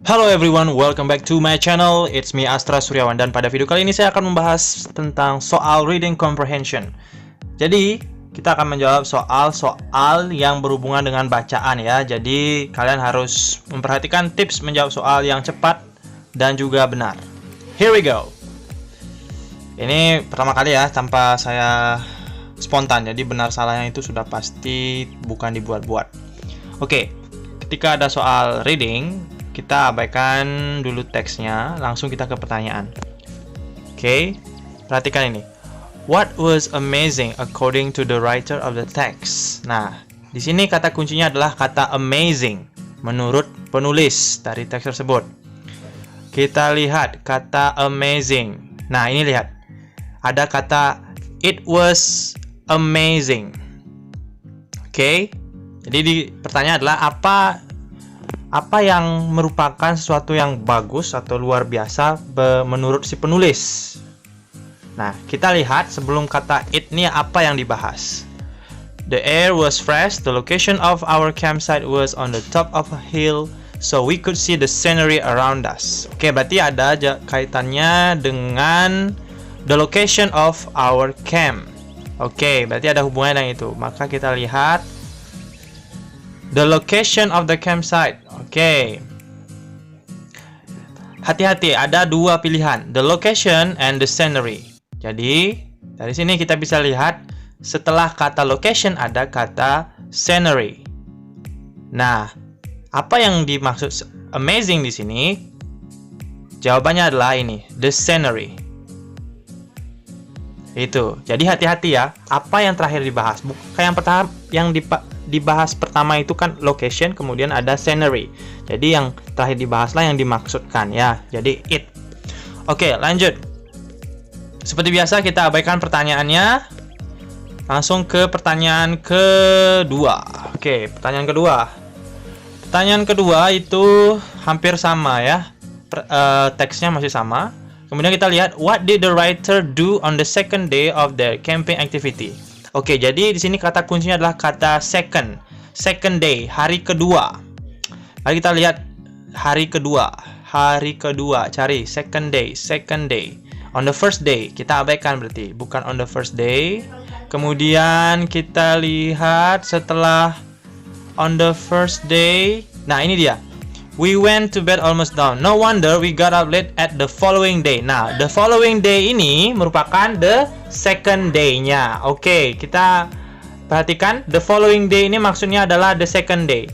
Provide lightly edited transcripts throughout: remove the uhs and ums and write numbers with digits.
Hello everyone, welcome back to my channel. It's me Astra Suryawan, dan pada video kali ini saya akan membahas tentang soal reading comprehension. Jadi, kita akan menjawab soal-soal yang berhubungan dengan bacaan ya. Jadi, kalian harus memperhatikan tips menjawab soal yang cepat dan juga benar. Here we go. Ini pertama kali ya, tanpa saya spontan. Jadi, benar salahnya itu sudah pasti bukan dibuat-buat. Oke, ketika ada soal reading, kita abaikan dulu teksnya, langsung kita ke pertanyaan. Oke, perhatikan ini. What was amazing according to the writer of the text? Nah, di sini kata kuncinya adalah kata amazing menurut penulis dari teks tersebut. Kita lihat kata amazing. Nah, ini lihat. Ada kata it was amazing. Oke. Jadi pertanyaan adalah apa yang merupakan sesuatu yang bagus atau luar biasa menurut si penulis. Nah, kita lihat sebelum kata it ini apa yang dibahas. The air was fresh, the location of our campsite was on the top of a hill, so we could see the scenery around us. Oke, berarti ada kaitannya dengan the location of our camp. Oke, berarti ada hubungannya dengan itu. Maka kita lihat the location of the campsite. Oke. Hati-hati, ada dua pilihan, the location and the scenery. Jadi, dari sini kita bisa lihat setelah kata location ada kata scenery. Nah, apa yang dimaksud amazing di sini? Jawabannya adalah ini, the scenery. Itu. Jadi hati-hati ya, apa yang terakhir dibahas. Kayak yang pertama yang dibahas pertama itu kan location, kemudian ada scenery. Jadi yang terakhir dibahaslah yang dimaksudkan ya. Jadi it. Oke, lanjut. Seperti biasa kita abaikan pertanyaannya. Langsung ke pertanyaan kedua. Oke, pertanyaan kedua. Pertanyaan kedua itu hampir sama ya. Teksnya masih sama. Kemudian kita lihat what did the writer do on the second day of their camping activity. Oke, jadi di sini kata kuncinya adalah kata second. Second day, hari kedua. Mari kita lihat hari kedua. Hari kedua, cari second day, second day. On the first day, kita abaikan berarti, bukan on the first day. Kemudian kita lihat setelah on the first day. Nah, ini dia. We went to bed almost dawn. No wonder we got up late at the following day. Nah, the following day ini merupakan the second day-nya. Oke, kita perhatikan. The following day ini maksudnya adalah the second day.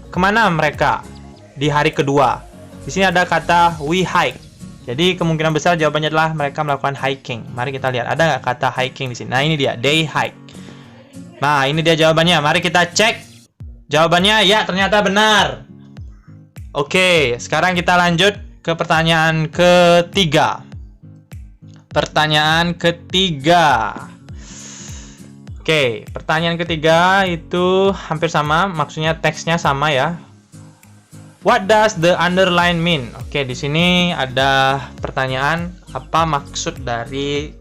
Kemana mereka? Di hari kedua. Di sini ada kata we hike. Jadi kemungkinan besar jawabannya adalah mereka melakukan hiking. Mari kita lihat. Ada nggak kata hiking di sini? Nah, ini dia. They hike. Nah, ini dia jawabannya. Mari kita cek. Jawabannya ya, ternyata benar. Oke, sekarang kita lanjut ke pertanyaan ketiga. Pertanyaan ketiga. Oke, pertanyaan ketiga itu hampir sama, maksudnya teksnya sama ya. What does the underline mean? Oke, di sini ada pertanyaan, apa maksud dari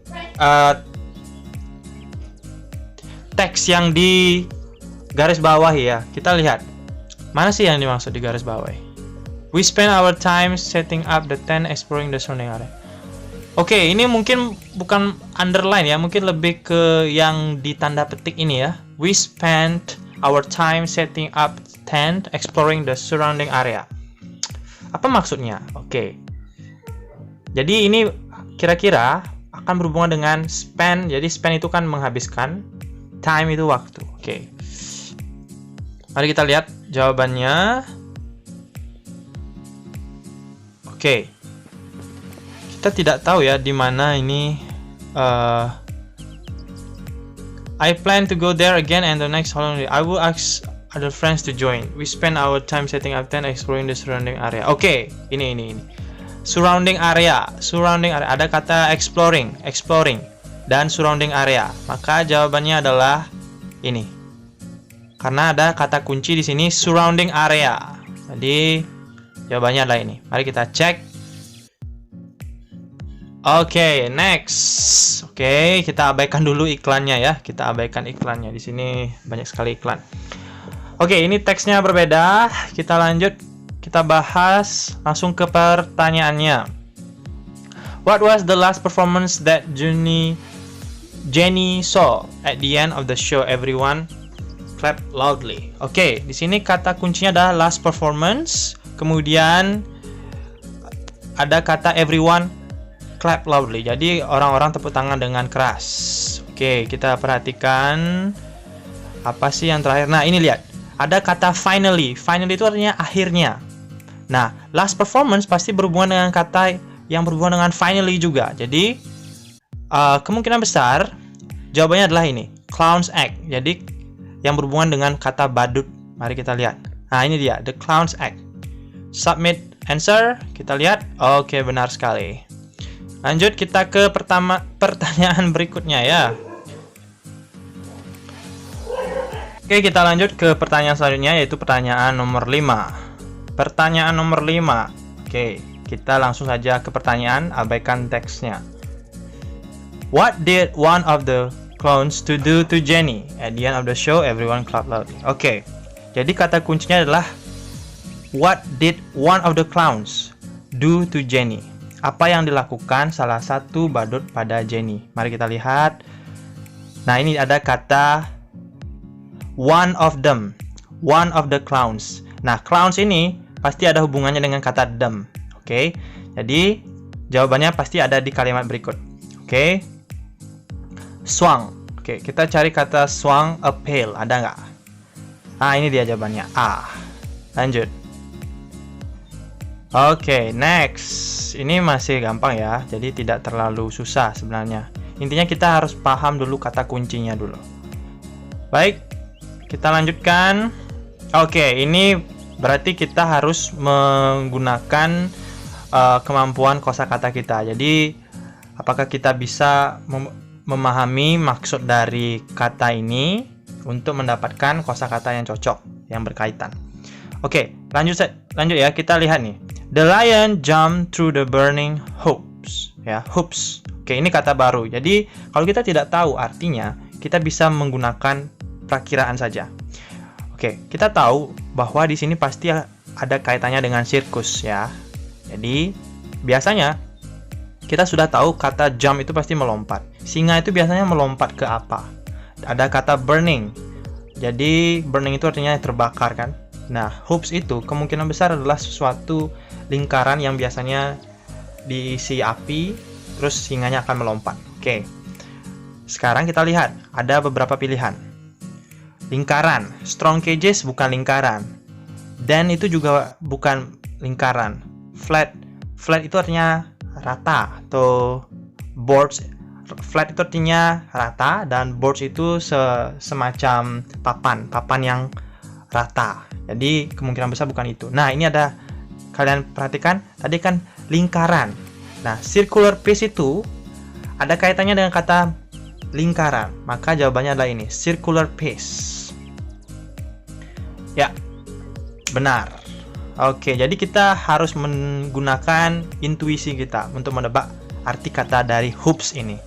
teks yang di garis bawah ya. Kita lihat. Mana sih yang dimaksud di garis bawah? We spend our time setting up the tent, exploring the surrounding area. Oke, ini mungkin bukan underline ya, mungkin lebih ke yang ditanda petik ini ya. We spent our time setting up tent, exploring the surrounding area. Apa maksudnya? Oke. Jadi ini kira-kira akan berhubungan dengan spend. Jadi spend itu kan menghabiskan, time itu waktu. Oke. Mari kita lihat jawabannya. Oke, kita tidak tahu ya di mana ini. I plan to go there again and the next holiday. I will ask other friends to join. We spend our time setting up tent, exploring the surrounding area. Oke, ini. Surrounding area. Ada kata exploring, dan surrounding area. Maka jawabannya adalah ini. Karena ada kata kunci di sini surrounding area. Jadi jawabannya adalah ini. Mari kita cek. Oke, next. Oke, kita abaikan dulu iklannya ya. Kita abaikan iklannya. Di sini banyak sekali iklan. Oke, ini teksnya berbeda. Kita lanjut kita bahas langsung ke pertanyaannya. What was the last performance that Jenny saw? At the end of the show, everyone clap loudly. Oke, di sini kata kuncinya adalah last performance. Kemudian ada kata everyone clap loudly. Jadi orang-orang tepuk tangan dengan keras. Oke, kita perhatikan apa sih yang terakhir. Nah, ini lihat. Ada kata finally. Finally itu artinya akhirnya. Nah, last performance pasti berhubungan dengan kata yang berhubungan dengan finally juga. Jadi, kemungkinan besar jawabannya adalah ini, clown's act. Jadi, yang berhubungan dengan kata badut. Mari kita lihat. Nah, ini dia, the clown's act. Submit answer. Kita lihat. Oke, benar sekali. Lanjut kita ke pertanyaan berikutnya ya. Oke, kita lanjut ke pertanyaan selanjutnya, yaitu pertanyaan nomor 5. Pertanyaan nomor 5. Oke, kita langsung saja ke pertanyaan, abaikan teksnya. What did one of the clowns to do to Jenny? At the end of the show, everyone clap loudly. Oke, jadi kata kuncinya adalah what did one of the clowns do to Jenny? Apa yang dilakukan salah satu badut pada Jenny? Mari kita lihat. Nah, ini ada kata one of them, one of the clowns. Nah, clowns ini pasti ada hubungannya dengan kata them. Oke, jadi jawabannya pasti ada di kalimat berikut. Oke, swung. Oke, kita cari kata swung a pail. Ada nggak? Ah, ini dia jawabannya. A. Lanjut. Oke, next. Ini masih gampang ya, jadi tidak terlalu susah sebenarnya. Intinya kita harus paham dulu kata kuncinya dulu. Baik, kita lanjutkan. Oke, ini berarti kita harus menggunakan kemampuan kosakata kita. Jadi, apakah kita bisa memahami maksud dari kata ini untuk mendapatkan kosakata yang cocok, yang berkaitan. Oke, lanjut ya, kita lihat nih. The lion jumped through the burning hoops. Ya, hoops. Oke, ini kata baru. Jadi, kalau kita tidak tahu artinya, kita bisa menggunakan perakiraan saja. Oke, kita tahu bahwa di sini pasti ada kaitannya dengan sirkus ya. Jadi, biasanya kita sudah tahu kata jump itu pasti melompat. Singa itu biasanya melompat ke apa? Ada kata burning. Jadi, burning itu artinya terbakar kan? Nah, hoops itu kemungkinan besar adalah sesuatu lingkaran yang biasanya diisi api, terus singanya akan melompat. Oke. Sekarang kita lihat, ada beberapa pilihan. Lingkaran, strong cages bukan lingkaran. Dan itu juga bukan lingkaran. Flat itu artinya rata, atau boards. Flat itu artinya rata, dan boards itu semacam papan yang rata. Jadi kemungkinan besar bukan itu. Nah, ini ada, kalian perhatikan tadi kan lingkaran. Nah, circular piece itu ada kaitannya dengan kata lingkaran. Maka jawabannya adalah ini, circular piece. Ya, benar. Oke, jadi kita harus menggunakan intuisi kita untuk menebak arti kata dari hoops ini.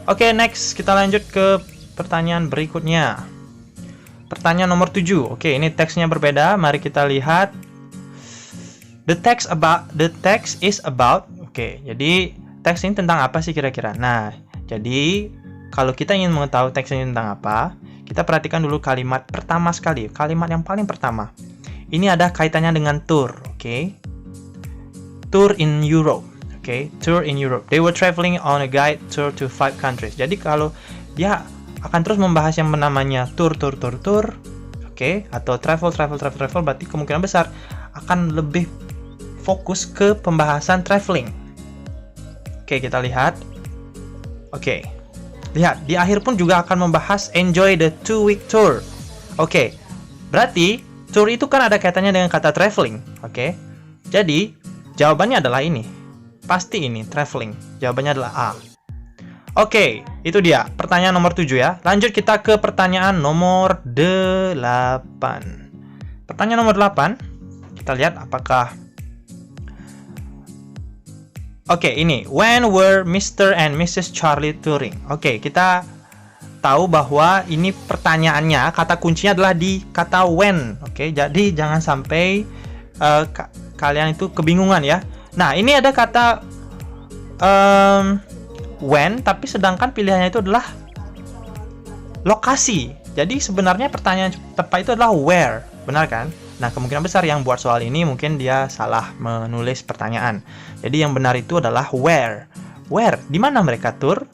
Oke, next kita lanjut ke pertanyaan berikutnya. Pertanyaan nomor 7. Oke, ini teksnya berbeda. Mari kita lihat. The text is about. Oke, jadi teks ini tentang apa sih kira-kira? Nah, jadi kalau kita ingin mengetahui teks ini tentang apa, kita perhatikan dulu kalimat pertama sekali. Kalimat yang paling pertama. Ini ada kaitannya dengan tour. Oke. Tour in Europe. Oke, tour in Europe. They were traveling on a guide tour to 5 countries. Jadi kalau dia akan terus membahas yang namanya tour, oke, atau travel, berarti kemungkinan besar akan lebih fokus ke pembahasan traveling. Oke, kita lihat. Oke, lihat, di akhir pun juga akan membahas enjoy the 2-week tour. Oke, berarti tour itu kan ada kaitannya dengan kata traveling. Oke, jadi jawabannya adalah ini. Pasti ini, traveling. Jawabannya adalah A. Oke, itu dia pertanyaan nomor 7 ya. Lanjut kita ke pertanyaan nomor 8. Pertanyaan nomor 8, kita lihat apakah. Oke, ini. When were Mr. and Mrs. Charlie touring? Oke, kita tahu bahwa ini pertanyaannya, kata kuncinya adalah di kata when. Oke, jadi jangan sampai kalian itu kebingungan ya. Nah, ini ada kata when, tapi sedangkan pilihannya itu adalah lokasi. Jadi sebenarnya pertanyaan tepat itu adalah where, benar kan? Nah, kemungkinan besar yang buat soal ini mungkin dia salah menulis pertanyaan. Jadi yang benar itu adalah where. Where, di mana mereka tur?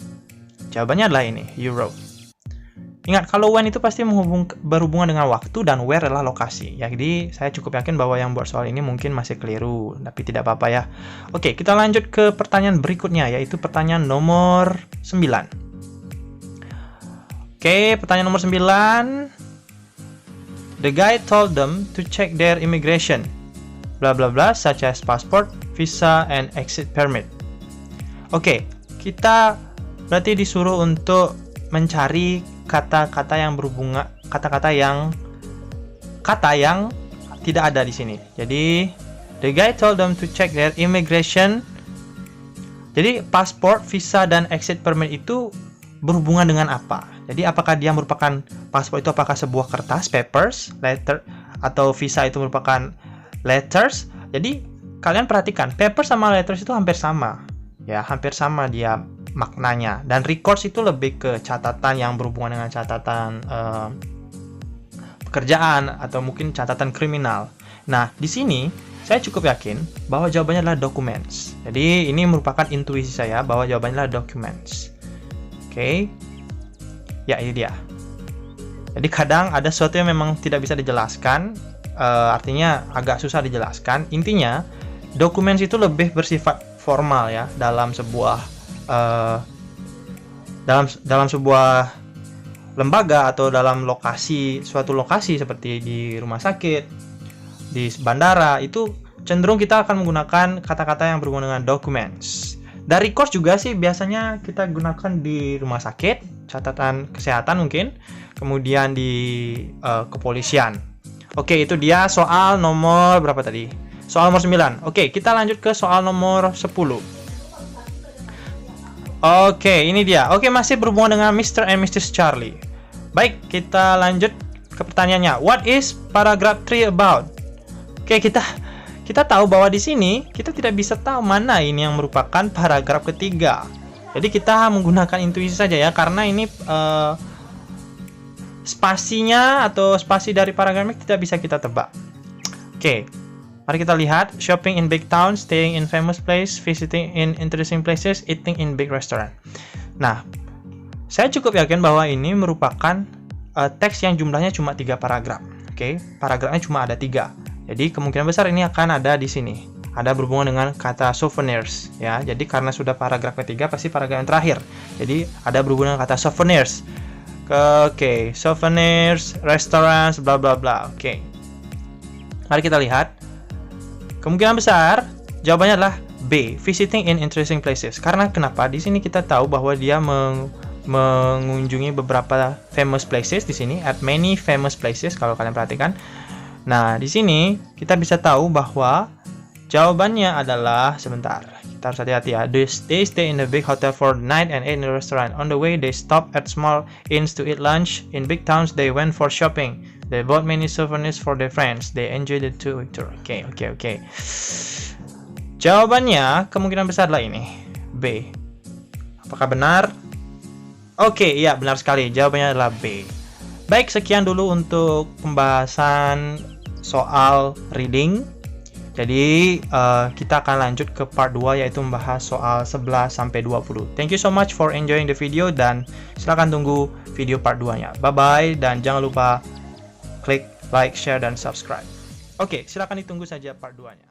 Jawabannya adalah ini, Europe. Ingat, kalau when itu pasti berhubungan dengan waktu dan where adalah lokasi. Ya, jadi saya cukup yakin bahwa yang buat soal ini mungkin masih keliru, tapi tidak apa-apa ya. Oke, kita lanjut ke pertanyaan berikutnya, yaitu pertanyaan nomor 9. Oke, pertanyaan nomor 9. The guy told them to check their immigration, bla bla bla, such as passport, visa, and exit permit. Oke, kita berarti disuruh untuk mencari kata-kata yang berhubungan, kata yang tidak ada di sini. Jadi, the guy told them to check their immigration. Jadi, passport, visa, dan exit permit itu berhubungan dengan apa? Jadi apakah dia merupakan paspor itu apakah sebuah kertas, papers, letter, atau visa itu merupakan letters? Jadi kalian perhatikan, papers sama letters itu hampir sama. Ya, hampir sama dia maknanya. Dan records itu lebih ke catatan yang berhubungan dengan catatan pekerjaan atau mungkin catatan kriminal. Nah, di sini saya cukup yakin bahwa jawabannya adalah documents. Jadi ini merupakan intuisi saya bahwa jawabannya adalah documents. Oke. Ya, ini dia. Jadi kadang ada sesuatu yang memang tidak bisa dijelaskan, artinya agak susah dijelaskan. Intinya, documents itu lebih bersifat formal ya dalam sebuah dalam sebuah lembaga atau dalam suatu lokasi seperti di rumah sakit, di bandara, itu cenderung kita akan menggunakan kata-kata yang berhubungan dengan documents. Dari course juga sih biasanya kita gunakan di rumah sakit, catatan kesehatan mungkin, kemudian di kepolisian. Oke, itu dia soal nomor berapa tadi? Soal nomor 9. Oke, kita lanjut ke soal nomor 10. Oke, ini dia. Oke, masih berhubungan dengan Mr. and Mrs. Charlie. Baik, kita lanjut ke pertanyaannya. What is paragraph 3 about? Oke, kita tahu bahwa di sini kita tidak bisa tahu mana ini yang merupakan paragraf ketiga. Jadi kita menggunakan intuisi saja ya, karena ini spasinya atau spasi dari paragrafnya tidak bisa kita tebak. Oke, mari kita lihat. Shopping in big town, staying in famous place, visiting in interesting places, eating in big restaurant. Nah, saya cukup yakin bahwa ini merupakan teks yang jumlahnya cuma 3 paragraf. Oke, paragrafnya cuma ada 3. Jadi kemungkinan besar ini akan ada di sini. Ada berhubungan dengan kata souvenirs ya. Jadi karena sudah paragraf ketiga pasti paragraf yang terakhir. Jadi ada berhubungan dengan kata souvenirs. Oke, souvenirs, restaurants, bla bla bla. Oke. Mari kita lihat. Kemungkinan besar jawabannya adalah B, visiting in interesting places. Karena kenapa? Di sini kita tahu bahwa dia mengunjungi beberapa famous places di sini, at many famous places kalau kalian perhatikan. Nah, di sini kita bisa tahu bahwa jawabannya adalah, sebentar, kita harus hati-hati ya. They stay in the big hotel for the night and ate in the restaurant. On the way, they stop at small inns to eat lunch. In big towns, they went for shopping. They bought many souvenirs for their friends. They enjoyed the tour. Oke. Jawabannya kemungkinan besar adalah ini, B. Apakah benar? Oke, iya benar sekali. Jawabannya adalah B. Baik, sekian dulu untuk pembahasan soal reading. Jadi kita akan lanjut ke part 2, yaitu membahas soal 11 sampai 20. Thank you so much for enjoying the video, dan silakan tunggu video part 2-nya. Bye bye, dan jangan lupa klik like, share, dan subscribe. Oke, silakan ditunggu saja part 2-nya.